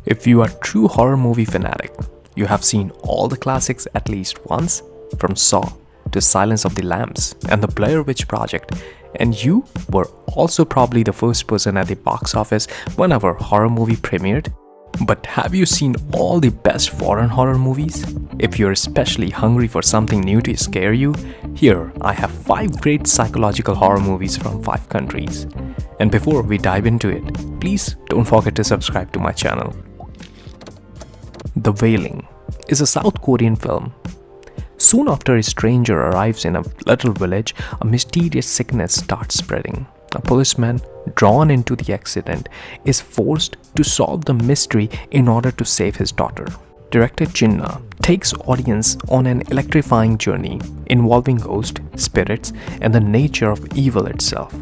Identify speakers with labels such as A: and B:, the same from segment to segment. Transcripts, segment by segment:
A: If you are a true horror movie fanatic, you have seen all the classics at least once, from Saw to Silence of the Lambs and the Blair Witch Project, and you were also probably the first person at the box office when our horror movie premiered. But have you seen all the best foreign horror movies? If you're especially hungry for something new to scare you, here I have 5 great psychological horror movies from 5 countries. And before we dive into it, please don't forget to subscribe to my channel. The Wailing is a South Korean film. Soon after a stranger arrives in a little village, a mysterious sickness starts spreading. A policeman, drawn into the accident, is forced to solve the mystery in order to save his daughter. Director Jinnah takes audience on an electrifying journey involving ghosts, spirits, and the nature of evil itself.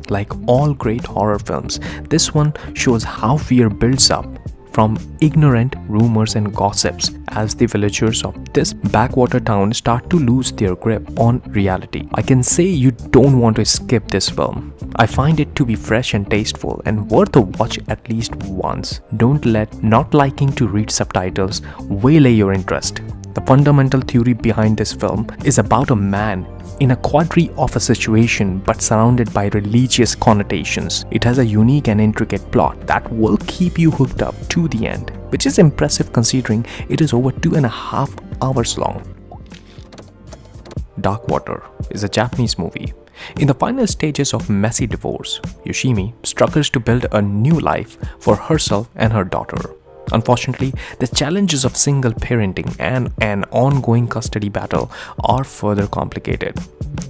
A: Like all great horror films, this one shows how fear builds up from ignorant rumors and gossips as the villagers of this backwater town start to lose their grip on reality. I can say you don't want to skip this film. I find it to be fresh and tasteful and worth a watch at least once. Don't let not liking to read subtitles waylay your interest. The fundamental theory behind this film is about a man in a quadri of a situation but surrounded by religious connotations. It has a unique and intricate plot that will keep you hooked up to the end, which is impressive considering it is over 2.5 hours long. Dark Water is a Japanese movie. In the final stages of messy divorce, Yoshimi struggles to build a new life for herself and her daughter. Unfortunately, the challenges of single parenting and an ongoing custody battle are further complicated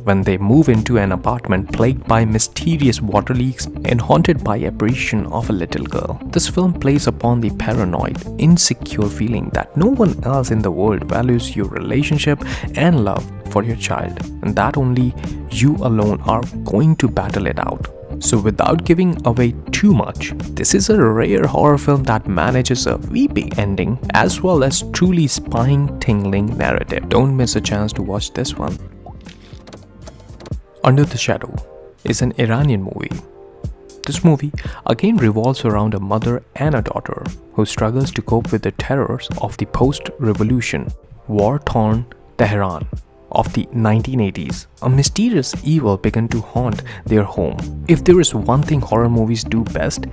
A: when they move into an apartment plagued by mysterious water leaks and haunted by apparition of a little girl. This film plays upon the paranoid, insecure feeling that no one else in the world values your relationship and love for your child, and that only you alone are going to battle it out. So without giving away too much, this is a rare horror film that manages a weepy ending as well as truly spine-tingling narrative. Don't miss a chance to watch this one. Under the Shadow is an Iranian movie. This movie again revolves around a mother and a daughter who struggles to cope with the terrors of the post-revolution, war-torn Tehran of the 1980s. A mysterious evil began to haunt their home. If there is one thing horror movies do best,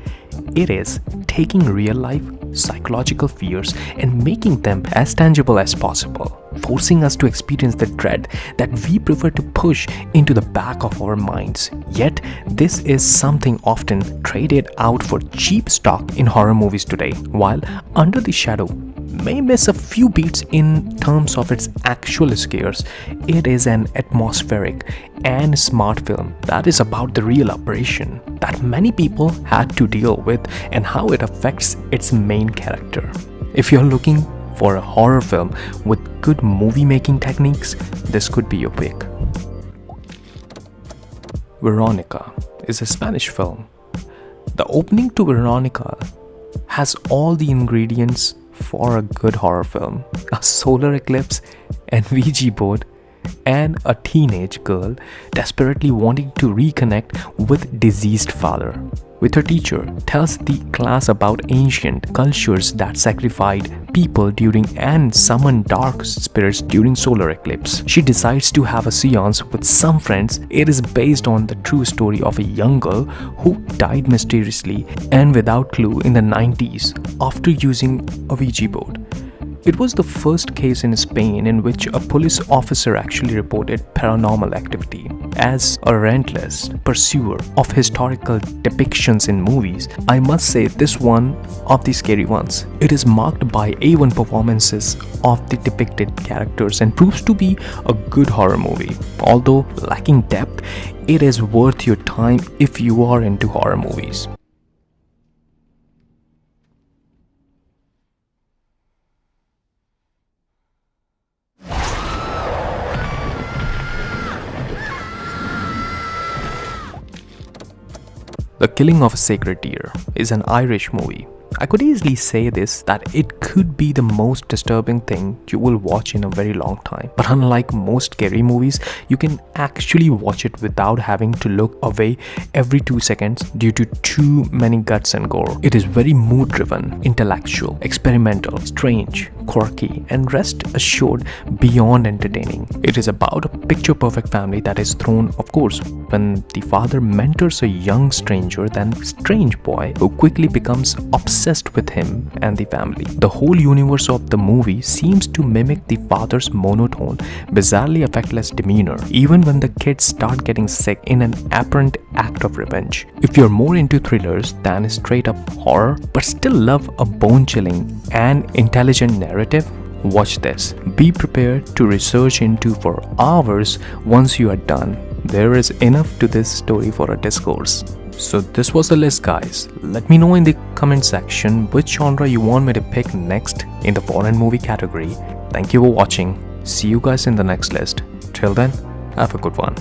A: it is taking real-life psychological fears and making them as tangible as possible, forcing us to experience the dread that we prefer to push into the back of our minds. Yet, this is something often traded out for cheap stock in horror movies today. While Under the Shadow may miss a few beats in terms of its actual scares, it is an atmospheric and smart film that is about the real operation that many people had to deal with and how it affects its main character. If you're looking for a horror film with good movie making techniques, this could be your pick. Veronica is a Spanish film. The opening to Veronica has all the ingredients for a good horror film: a solar eclipse, an Ouija board, and a teenage girl desperately wanting to reconnect with deceased father. With her teacher, tells the class about ancient cultures that sacrificed people during and summoned dark spirits during solar eclipse. She decides to have a seance with some friends. It is based on the true story of a young girl who died mysteriously and without clue in the 90s after using a Ouija board. It was the first case in Spain in which a police officer actually reported paranormal activity. As a relentless pursuer of historical depictions in movies, I must say this one of the scary ones. It is marked by A1 performances of the depicted characters and proves to be a good horror movie. Although lacking depth, it is worth your time if you are into horror movies. The Killing of a Sacred Deer is an Irish movie. I could easily say this, that it could be the most disturbing thing you will watch in a very long time. But unlike most scary movies, you can actually watch it without having to look away every 2 seconds due to too many guts and gore. It is very mood driven, intellectual, experimental, strange, quirky, and rest assured beyond entertaining. It is about a picture perfect family that is thrown, of course, when the father mentors a young stranger, then strange boy who quickly becomes obsessed with him and the family. The whole universe of the movie seems to mimic the father's monotone, bizarrely affectless demeanor, even when the kids start getting sick in an apparent act of revenge. If you're more into thrillers than straight up horror, but still love a bone-chilling and intelligent narrative, watch this. Be prepared to research into for hours once you are done. There is enough to this story for a discourse. So this was the list, guys. Let me know in the comment section which genre you want me to pick next in the foreign movie category. Thank you for watching. See you guys in the next list. Till then, have a good one.